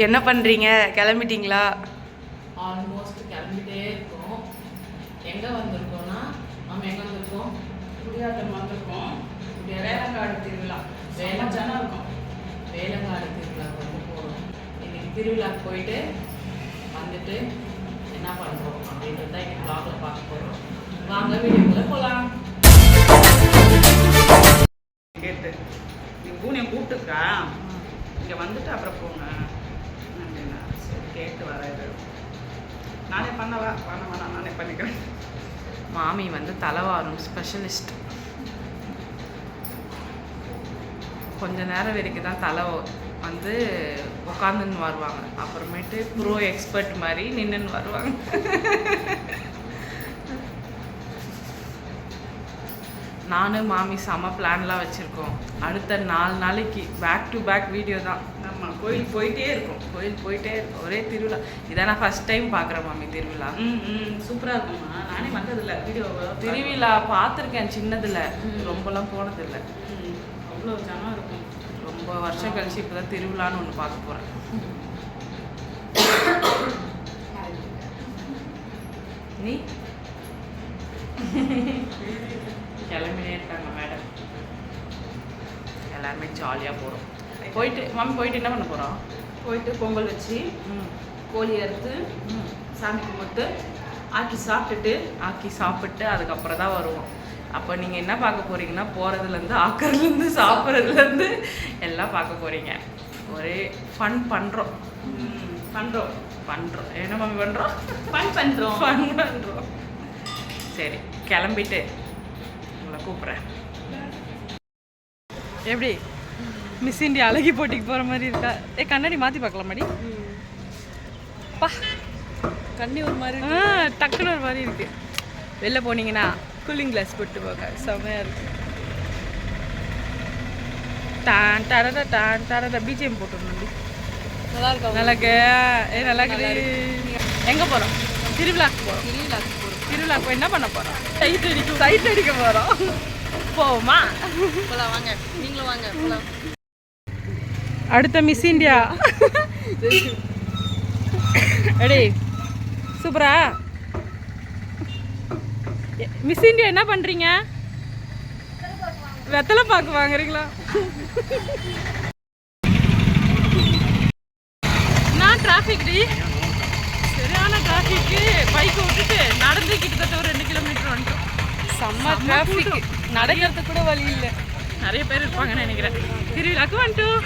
என்ன பண்ணுறீங்க? கிளம்பிட்டீங்களா? ஆல்மோஸ்ட் கிளம்பிட்டே இருக்கோம். எங்கே வந்திருக்கோம்னா நம்ம எங்கே வந்திருக்கோம்? குடியாட்டம் வந்திருக்கோம். வேலங்காடு திருவிழா ஜனம் இருக்கும். வேலங்காடு திருவிழாவுக்கு வந்து போகிறோம். இன்னைக்கு திருவிழாவுக்கு போயிட்டு வந்துட்டு என்ன பண்ணுறோம் அப்படின்றது தான் இன்னைக்கு ப்ளாகில் பார்க்க போகிறோம். வாங்க வீடியோக்குள்ளே போகலாம். கேட்டு நீ பூனையை கூப்பிட்டுக்கா, இங்கே வந்துட்டு அப்புறம் போங்க அப்படின்னா சரி கேட்டு வராது. நானே பண்ணவா வேணாம் நானே பண்ணிக்கிறேன். மாமி வந்து தலைவாரும் ஸ்பெஷலிஸ்ட். கொஞ்ச நேரம் வரைக்கும் தான் தலை வந்து உட்காந்துன்னு வருவாங்க, அப்புறமேட்டு ப்ரோ எக்ஸ்பர்ட் மாதிரி நின்றுன்னு வருவாங்க. நானும் மாமி செம பிளான்லாம் வச்சுருக்கோம். அடுத்த 4 நாளைக்கு பேக் டு பேக் வீடியோ தான். நம்ம கோயில் போயிட்டே இருக்கும். ஒரே திருவிழா. இதான் நான் ஃபஸ்ட் டைம் பார்க்குறேன் மாமி திருவிழா. சூப்பராக இருக்கும்மா. நானே வந்ததில்லை. வீடியோ திருவிழா பார்த்துருக்கேன் சின்னதில், ரொம்பலாம் போனதில்லை. அவ்வளோ ஜனம் இருக்கும். ரொம்ப வருஷம் கழிச்சு இப்போ தான் திருவிழான்னு ஒன்று பார்க்க போகிறேன். நீ கிளம்பினே இருக்காங்க மேடம். எல்லாருமே ஜாலியாக போகிறோம். போயிட்டு என்ன பண்ண போகிறோம்? போயிட்டு பொங்கல் வச்சு கோழி அறுத்து சாமி கும்பிட்டு ஆக்கி சாப்பிட்டுட்டு அதுக்கப்புறம் தான் வருவோம். அப்போ நீங்கள் என்ன பார்க்க போகிறீங்கன்னா, போகிறதுலேருந்து ஆக்கிறதுலேருந்து சாப்பிட்றதுலேருந்து எல்லாம் பார்க்க போகிறீங்க. ஒரே ஃபன் பண்ணுறோம். என்ன மம்மி பண்ணுறோம்? ஃபன் பண்ணுறோம். சரி, கிளம்பிட்டு உங்களை கூப்பிட்றேன். எப்படி மிஸ் இண்டியா அழகி போட்டிக்கு போகிற மாதிரி இருக்கா? கண்ணாடி மாற்றி பார்க்கலாமாடி? பா, கண்ணி ஒரு மாதிரி டக்குன்னு ஒரு மாதிரி இருக்குது. வெளில போனீங்கன்னா கூலிங் கிளாஸ் போட்டு போக செம்மையாக இருக்கு. டான் பிஜிஎம் போட்டுருந்தோம். நல்லா இருக்குது. எங்கே போகிறோம்? திருவிழாக்கு போகிறோம். திருவிழாக்கு போய் என்ன பண்ண போகிறோம்? சைட் அடிக்க போகிறோம். போவோமா? வாங்க, நீங்களும் வாங்க. அடுத்த மிஸ் இண்டியா. எடி சூப்பரா. மிஸ் இண்டியா என்ன பண்ணுறீங்க? வெத்தலை பாக்கு வாங்குறீங்களா? நான் டிராஃபிக் டி, சரியான டிராஃபிக்கு. பைக்கை விட்டுட்டு நடந்து கிட்டத்தட்ட ஒரு 2 கிலோமீட்டர் வந்துட்டோம். செம்ம டிராஃபிக், நடக்கிறதுக்கு கூட வழி இல்லை. நிறைய பேர் இருப்பாங்கன்னு நினைக்கிறேன். திருவிழாக்கு வந்துட்டோம்.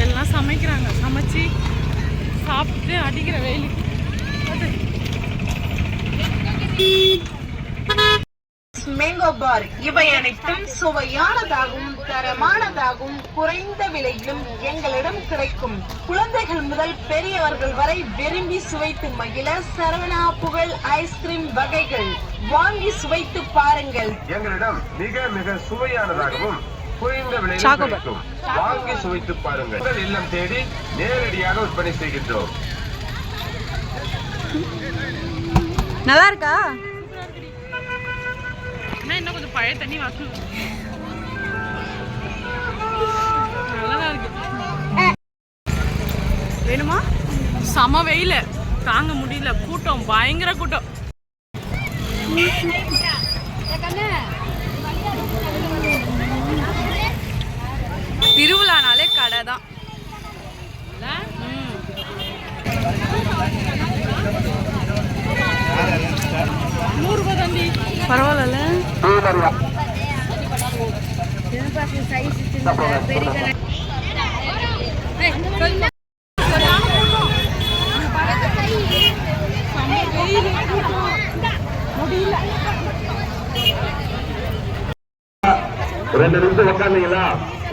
எல்லாம் சமைக்கிறாங்க. சமைச்சு சாப்பிட்டு அடிக்கிற வெயிலுக்கு மேங்கோ பார் இவை அனைத்தும் சுவையானதாகவும் தரமானதாகவும் குறைந்த விலையிலும் எங்களிடம் கிடைக்கும். குழந்தைகள் முதல் பெரியவர்கள் வரை விரும்பி சுவைத்து மகிழ சரவணா புகழ் ஐஸ்கிரீம் வகைகள் வாங்கி சுவைத்து பாருங்கள். எங்களிடம் மிக மிக சுவையானதாகவும் குறைந்த விலையில் கிடைக்கும். வாங்கி சுவைத்து பாருங்கள். உங்கள் இல்லம் தேடி நேரடியாக விற்பனை செய்கின்றோம். நல்லா இருக்கா? இன்னும் கொஞ்சம் பழைய தண்ணி வாசம் நல்லா இருக்கு. வேணுமா? சம வெயில தாங்க முடியல. கூட்டம், பயங்கர கூட்டம். திருவிழானாலே கடை தான். பரவாயில்ல. ரெண்டு நிமிஷம் உட்காந்தீங்களா?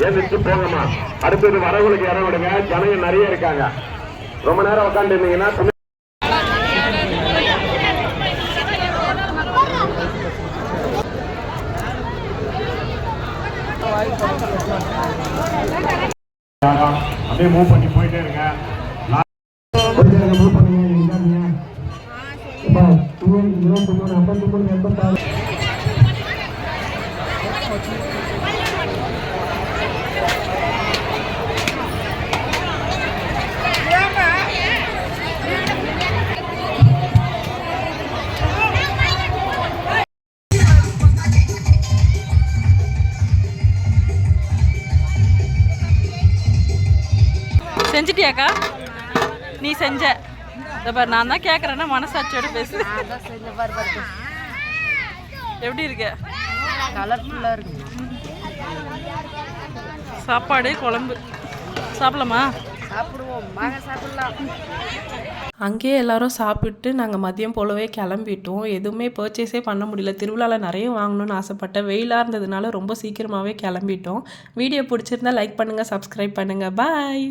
ஏந்திரிச்சு போங்கம்மா. அடுத்தது வரவங்களுக்கு இடம் விடுங்க. ஜனங்க நிறைய இருக்காங்க. ரொம்ப நேரம் உட்காந்து இருந்தீங்கன்னா அப்படியே மூவ் பண்ணி போயிட்டே இருங்க. மூவ் பண்ணுங்க. செஞ்சிட்டியாக்கா? நீ செஞ்ச. இதை பாரு, நான் தான் கேட்குறேன்னா மனசாட்சியோட பேசு. எப்படி இருக்கு? கலர்ஃபுல்லாக இருக்குங்க. சாப்பாடு குழம்பு சாப்பிடலாமா? சாப்பிடுவோம், வாங்க சாப்பிடலாம். அங்கேயே எல்லாரும் சாப்பிட்டு நாங்கள் மதியம் போலவே கிளம்பிட்டோம். எதுவுமே பர்ச்சேஸே பண்ண முடியல. திருவிழாவில் நிறைய வாங்கணும்னு ஆசைப்பட்டேன். வெயிலாக இருந்ததுனால ரொம்ப சீக்கிரமாகவே கிளம்பிட்டோம். வீடியோ பிடிச்சிருந்தா லைக் பண்ணுங்கள், சப்ஸ்கிரைப் பண்ணுங்கள். பாய்.